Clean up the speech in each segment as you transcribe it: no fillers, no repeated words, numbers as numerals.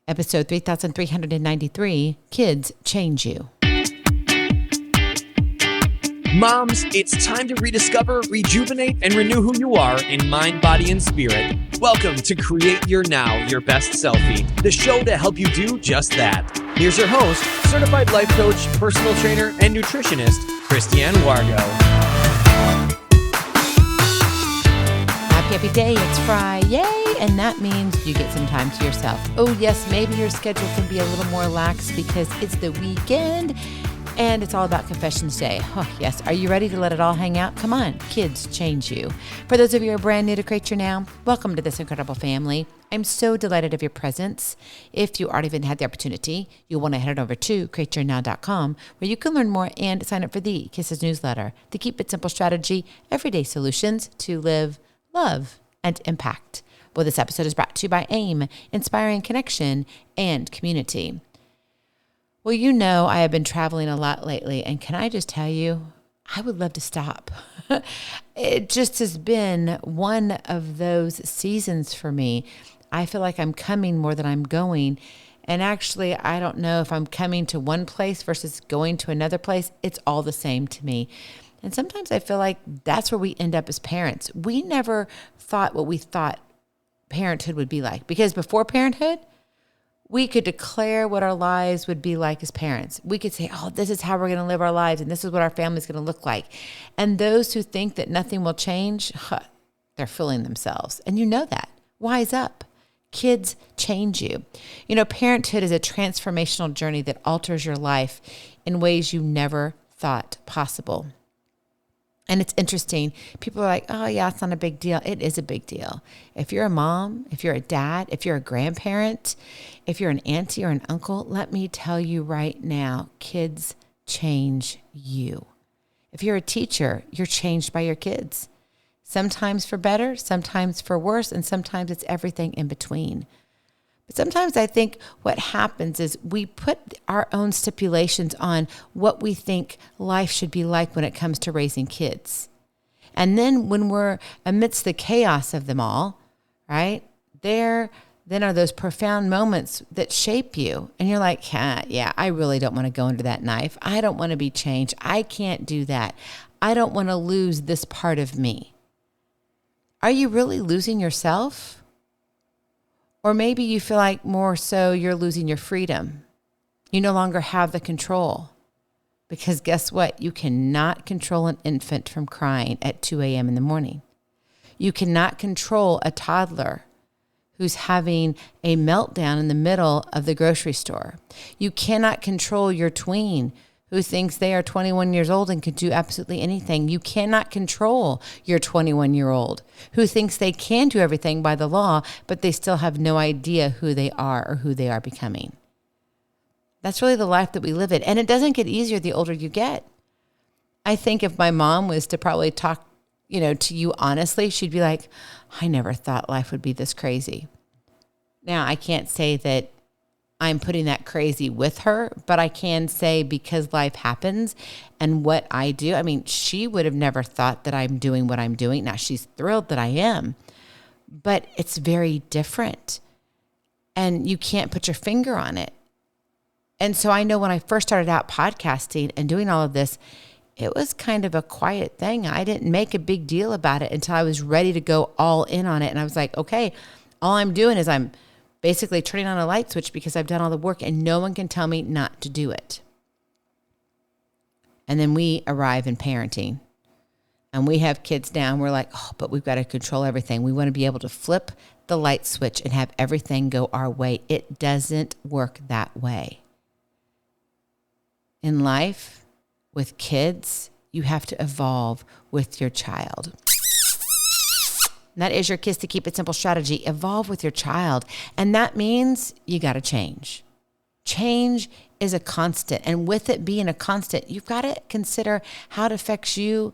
Episode 3393, Kids Change You. Moms, it's time to rediscover, rejuvenate, and renew who you are in mind, body, and spirit. Welcome to Create Your Now, Your Best Selfie, the show to help you do just that. Here's your host, certified life coach, personal trainer, and nutritionist, Christiane Wargo. Happy day, it's Friday, and that means you get some time to yourself. Oh yes, maybe your schedule can be a little more lax because it's the weekend and it's all about Confessions Day. Oh yes, are you ready to let it all hang out? Come on, kids change you. For those of you who are brand new to Create Your Now, welcome to this incredible family. I'm so delighted of your presence. If you already even had the opportunity, you'll want to head over to createyournow.com where you can learn more and sign up for the K.I.S.S newsletter, the Keep It Simple strategy, everyday solutions to live, love, and impact. Well, this episode is brought to you by AIM, Inspiring Connection and Community. Well, you know I have been traveling a lot lately, and can I just tell you, I would love to stop. It just has been one of those seasons for me. I feel like I'm coming more than I'm going, and actually, I don't know if I'm coming to one place versus going to another place. It's all the same to me. And sometimes I feel like that's where we end up as parents. We never thought what we thought parenthood would be like. Because before parenthood, we could declare what our lives would be like as parents. We could say, oh, this is how we're going to live our lives, and this is what our family's going to look like. And those who think that nothing will change, they're fooling themselves. And you know that. Wise up. Kids change you. You know, parenthood is a transformational journey that alters your life in ways you never thought possible. And it's interesting. People are like, oh, yeah, it's not a big deal. It is a big deal. If you're a mom, if you're a dad, if you're a grandparent, if you're an auntie or an uncle, let me tell you right now, kids change you. If you're a teacher, you're changed by your kids. Sometimes for better, sometimes for worse, and sometimes it's everything in between. But sometimes I think what happens is we put our own stipulations on what we think life should be like when it comes to raising kids. And then when we're amidst the chaos of them all, right, then are those profound moments that shape you. And you're like, yeah, I really don't want to go under that knife. I don't want to be changed. I can't do that. I don't want to lose this part of me. Are you really losing yourself? Or maybe you feel like more so you're losing your freedom. You no longer have the control. Because guess what? You cannot control an infant from crying at 2 a.m. in the morning. You cannot control a toddler who's having a meltdown in the middle of the grocery store. You cannot control your tween who thinks they are 21 years old and can do absolutely anything. You cannot control your 21-year-old who thinks they can do everything by the law, but they still have no idea who they are or who they are becoming. That's really the life that we live in. And it doesn't get easier the older you get. I think if my mom was to probably talk, to you honestly, she'd be like, I never thought life would be this crazy. Now, I can't say that I'm putting that crazy with her, but I can say because life happens and what I do, she would have never thought that I'm doing what I'm doing. Now she's thrilled that I am, but it's very different and you can't put your finger on it. And so I know when I first started out podcasting and doing all of this, it was kind of a quiet thing. I didn't make a big deal about it until I was ready to go all in on it. And I was like, okay, all I'm doing is I'm basically turning on a light switch because I've done all the work and no one can tell me not to do it. And then we arrive in parenting and we have kids now and we're like, oh, but we've got to control everything. We want to be able to flip the light switch and have everything go our way. It doesn't work that way. In life, with kids, you have to evolve with your child. And that is your KISS to Keep It Simple strategy. Evolve with your child. And that means you got to change. Change is a constant. And with it being a constant, you've got to consider how it affects you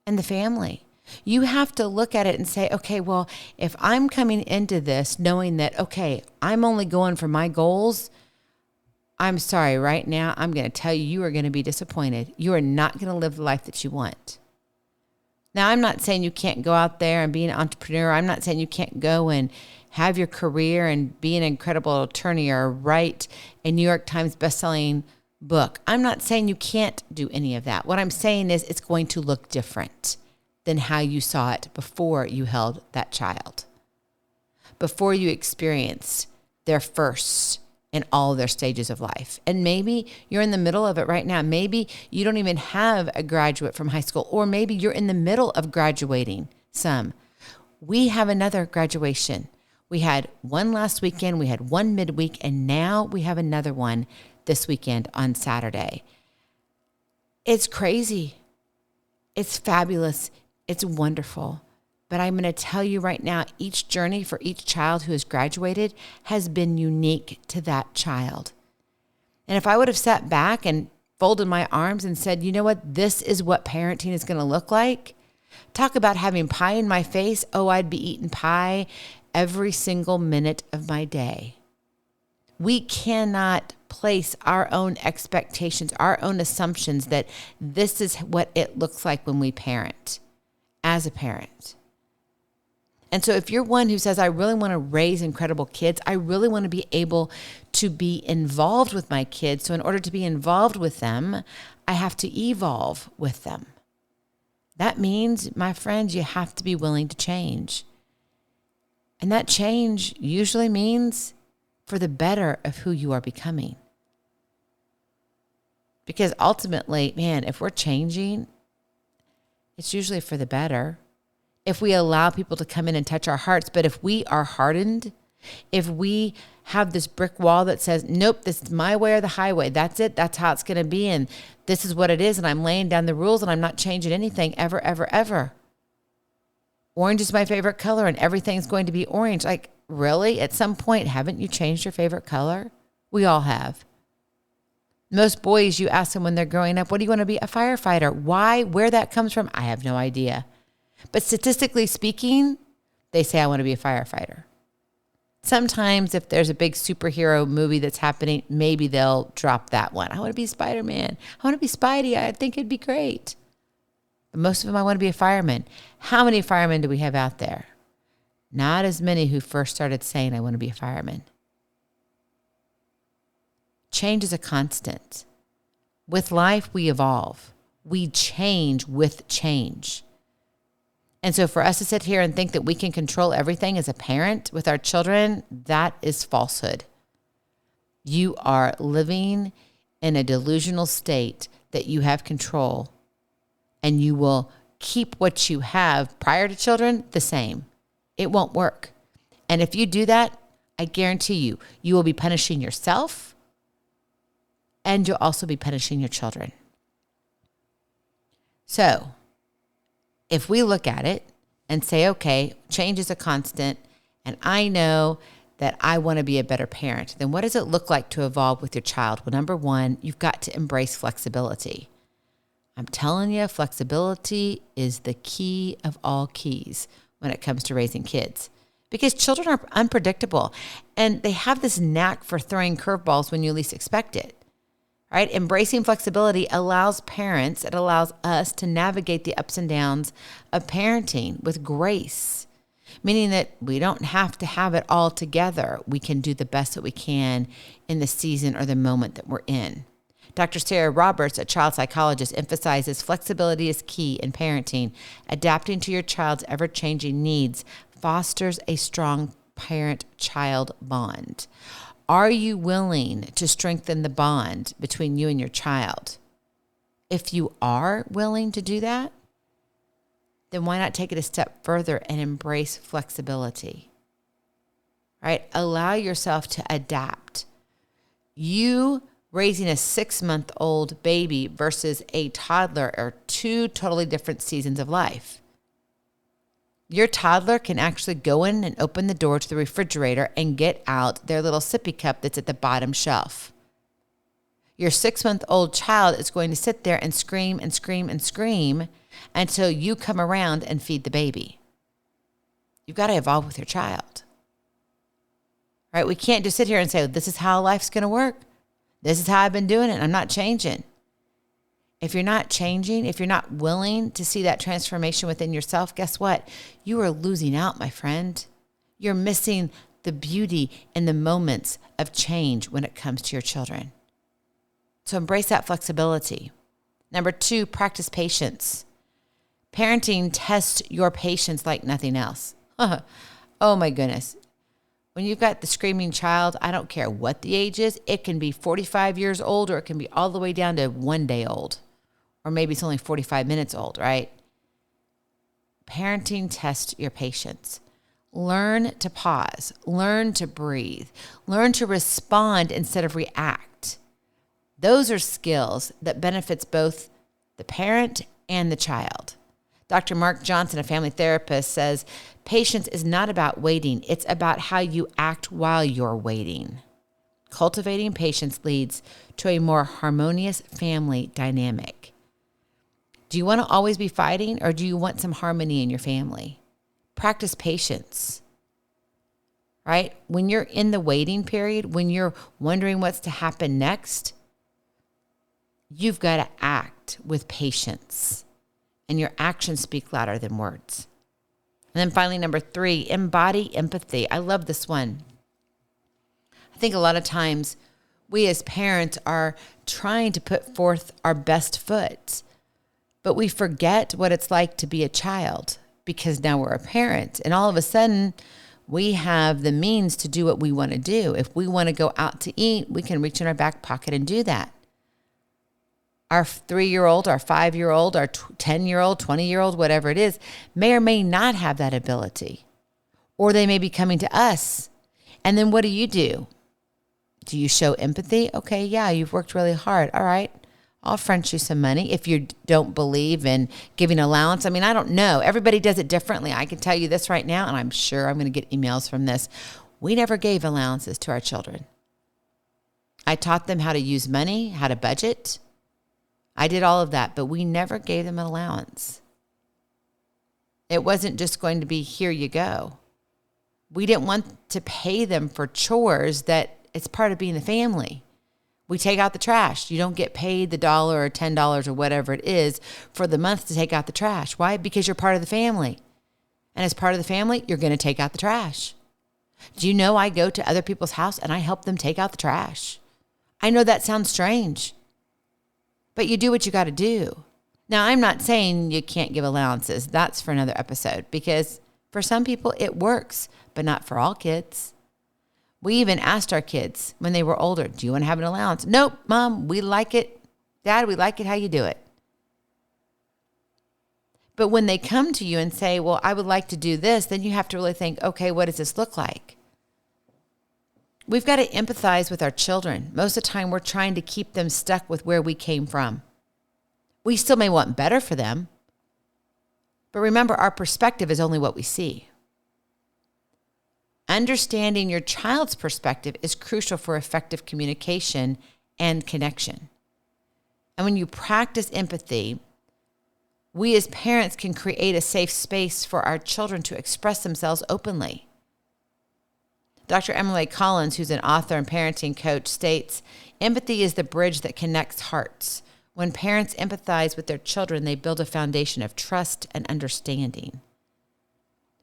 and the family. You have to look at it and say, okay, well, if I'm coming into this knowing that, okay, I'm only going for my goals, I'm sorry, right now, I'm going to tell you, you are going to be disappointed. You are not going to live the life that you want. Now, I'm not saying you can't go out there and be an entrepreneur. I'm not saying you can't go and have your career and be an incredible attorney or write a New York Times bestselling book. I'm not saying you can't do any of that. What I'm saying is it's going to look different than how you saw it before you held that child, before you experienced their first in all their stages of life. And maybe you're in the middle of it right now. Maybe you don't even have a graduate from high school, or maybe you're in the middle of graduating some. We have another graduation. We had one last weekend, we had one midweek, and now we have another one this weekend on Saturday. It's crazy. It's fabulous. It's wonderful. But I'm going to tell you right now, each journey for each child who has graduated has been unique to that child. And if I would have sat back and folded my arms and said, you know what, this is what parenting is going to look like. Talk about having pie in my face. Oh, I'd be eating pie every single minute of my day. We cannot place our own expectations, our own assumptions that this is what it looks like when we parent, as a parent. And so if you're one who says, I really want to raise incredible kids, I really want to be able to be involved with my kids. So in order to be involved with them, I have to evolve with them. That means, my friends, you have to be willing to change. And that change usually means for the better of who you are becoming. Because ultimately, man, if we're changing, it's usually for the better. If we allow people to come in and touch our hearts, but if we are hardened, if we have this brick wall that says, nope, this is my way or the highway, that's it, that's how it's going to be, and this is what it is, and I'm laying down the rules, and I'm not changing anything ever, ever, ever. Orange is my favorite color, and everything's going to be orange. Like, really? At some point, haven't you changed your favorite color? We all have. Most boys, you ask them when they're growing up, what do you want to be? A firefighter. Why? Where that comes from? I have no idea. But statistically speaking, they say, I want to be a firefighter. Sometimes if there's a big superhero movie that's happening, maybe they'll drop that one. I want to be Spider-Man. I want to be Spidey. I think it'd be great. But most of them, I want to be a fireman. How many firemen do we have out there? Not as many who first started saying, I want to be a fireman. Change is a constant. With life, we evolve. We change with change. And so for us to sit here and think that we can control everything as a parent with our children, that is falsehood. You are living in a delusional state that you have control, and you will keep what you have prior to children the same. It won't work. And if you do that, I guarantee you, you will be punishing yourself, and you'll also be punishing your children. So if we look at it and say, okay, change is a constant, and I know that I want to be a better parent, then what does it look like to evolve with your child? Well, number one, you've got to embrace flexibility. I'm telling you, flexibility is the key of all keys when it comes to raising kids, because children are unpredictable, and they have this knack for throwing curveballs when you least expect it. Right? Embracing flexibility allows parents, it allows us to navigate the ups and downs of parenting with grace, meaning that we don't have to have it all together. We can do the best that we can in the season or the moment that we're in. Dr. Sarah Roberts, a child psychologist, emphasizes flexibility is key in parenting. Adapting to your child's ever-changing needs fosters a strong parent-child bond. Are you willing to strengthen the bond between you and your child? If you are willing to do that, then why not take it a step further and embrace flexibility? Right? Allow yourself to adapt. You raising a 6-month-old baby versus a toddler are two totally different seasons of life. Your toddler can actually go in and open the door to the refrigerator and get out their little sippy cup that's at the bottom shelf. Your 6-month-old child is going to sit there and scream and scream and scream until you come around and feed the baby. You've got to evolve with your child. Right? We can't just sit here and say, this is how life's going to work. This is how I've been doing it. I'm not changing. If you're not changing, if you're not willing to see that transformation within yourself, guess what? You are losing out, my friend. You're missing the beauty and the moments of change when it comes to your children. So embrace that flexibility. Number 2, practice patience. Parenting tests your patience like nothing else. Oh my goodness. When you've got the screaming child, I don't care what the age is, it can be 45 years old or it can be all the way down to 1 day old. Or maybe it's only 45 minutes old, right? Parenting tests your patience. Learn to pause. Learn to breathe. Learn to respond instead of react. Those are skills that benefits both the parent and the child. Dr. Mark Johnson, a family therapist, says, patience is not about waiting. It's about how you act while you're waiting. Cultivating patience leads to a more harmonious family dynamic. Do you want to always be fighting, or do you want some harmony in your family? Practice patience, right? When you're in the waiting period, when you're wondering what's to happen next, you've got to act with patience, and your actions speak louder than words. And then finally, number 3, embody empathy. I love this one. I think a lot of times we as parents are trying to put forth our best foot, but we forget what it's like to be a child because now we're a parent, and all of a sudden we have the means to do what we want to do. If we want to go out to eat, we can reach in our back pocket and do that. Our 3-year-old, our 5-year-old, our 10-year-old, 20-year-old, whatever it is, may or may not have that ability. Or they may be coming to us. And then what do? Do you show empathy? Okay, yeah, you've worked really hard. All right, I'll front you some money. If you don't believe in giving allowance, I mean, I don't know. Everybody does it differently. I can tell you this right now, and I'm sure I'm going to get emails from this. We never gave allowances to our children. I taught them how to use money, how to budget. I did all of that, but we never gave them an allowance. It wasn't just going to be, here you go. We didn't want to pay them for chores that it's part of being the family. We take out the trash. You don't get paid the $1 or $10 or whatever it is for the month to take out the trash. Why? Because you're part of the family. And as part of the family, you're going to take out the trash. Do you know I go to other people's house and I help them take out the trash? I know that sounds strange, but you do what you got to do. Now, I'm not saying you can't give allowances. That's for another episode, because for some people it works, but not for all kids. We even asked our kids when they were older, do you want to have an allowance? Nope, Mom, we like it. Dad, we like it how you do it. But when they come to you and say, well, I would like to do this, then you have to really think, okay, what does this look like? We've got to empathize with our children. Most of the time, we're trying to keep them stuck with where we came from. We still may want better for them, but remember, our perspective is only what we see. Understanding your child's perspective is crucial for effective communication and connection. And when you practice empathy, we as parents can create a safe space for our children to express themselves openly. Dr. Emily Collins, who's an author and parenting coach, states, empathy is the bridge that connects hearts. When parents empathize with their children, they build a foundation of trust and understanding.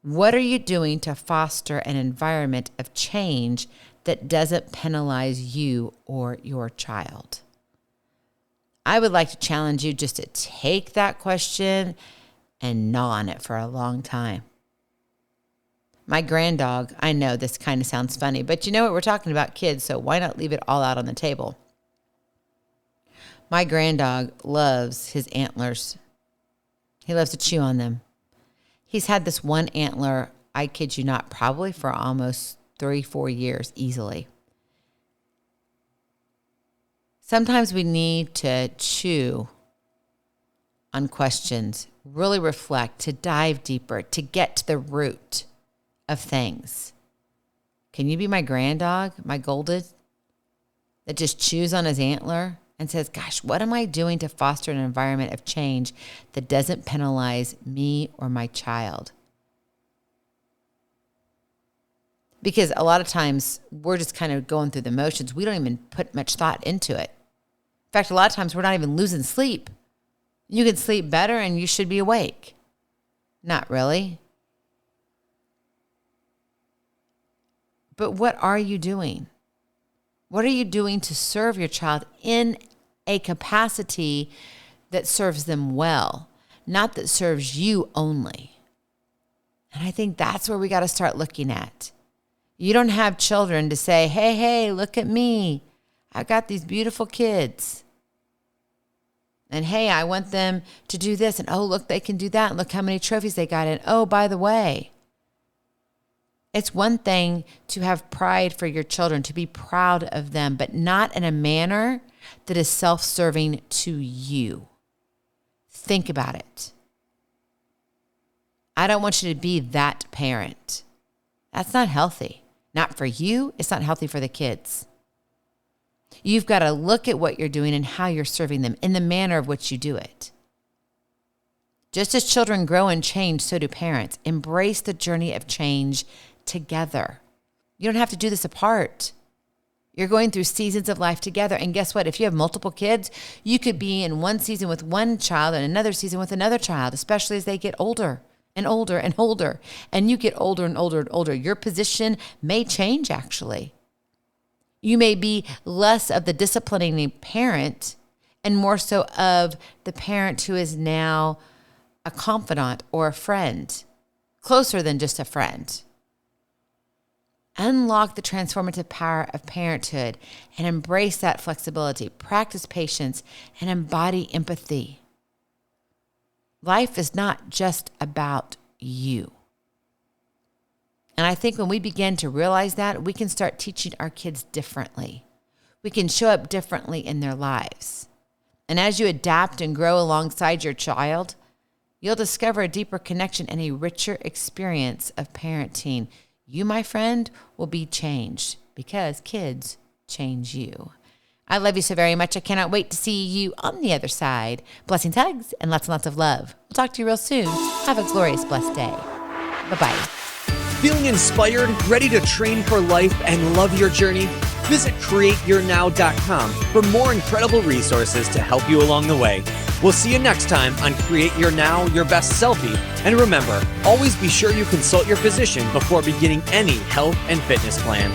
What are you doing to foster an environment of change that doesn't penalize you or your child? I would like to challenge you just to take that question and gnaw on it for a long time. My granddog, I know this kind of sounds funny, but you know what? We're talking about kids, so why not leave it all out on the table? My granddog loves his antlers. He loves to chew on them. He's had this one antler, I kid you not, probably for almost 3-4 years easily. Sometimes we need to chew on questions, really reflect, to dive deeper, to get to the root of things. Can you be my granddog, my golden, that just chews on his antler and says, gosh, what am I doing to foster an environment of change that doesn't penalize me or my child? Because a lot of times we're just kind of going through the motions. We don't even put much thought into it. In fact, a lot of times we're not even losing sleep. You can sleep better and you should be awake. Not really. But what are you doing? What are you doing to serve your child in a capacity that serves them well, not that serves you only? And I think that's where we got to start looking at. You don't have children to say, hey, look at me. I've got these beautiful kids. And hey, I want them to do this. And oh, look, they can do that. And look how many trophies they got. And oh, by the way, it's one thing to have pride for your children, to be proud of them, but not in a manner that is self-serving to you. Think about it. I don't want you to be that parent. That's not healthy. Not for you. It's not healthy for the kids. You've got to look at what you're doing and how you're serving them in the manner of which you do it. Just as children grow and change, so do parents. Embrace the journey of change together. You don't have to do this apart. You're going through seasons of life together. And guess what? If you have multiple kids, you could be in one season with one child and another season with another child, especially as they get older and older and older. And you get older and older and older. Your position may change, actually. You may be less of the disciplining parent and more so of the parent who is now a confidant or a friend, closer than just a friend. Unlock the transformative power of parenthood and embrace that flexibility. Practice patience and embody empathy. Life is not just about you. And I think when we begin to realize that, we can start teaching our kids differently. We can show up differently in their lives. And as you adapt and grow alongside your child, you'll discover a deeper connection and a richer experience of parenting. You, my friend, will be changed because kids change you. I love you so very much. I cannot wait to see you on the other side. Blessings, hugs, and lots of love. We'll talk to you real soon. Have a glorious, blessed day. Bye-bye. Feeling inspired, ready to train for life and love your journey? Visit createyournow.com for more incredible resources to help you along the way. We'll see you next time on Create Your Now, Your Best Selfie. And remember, always be sure you consult your physician before beginning any health and fitness plan.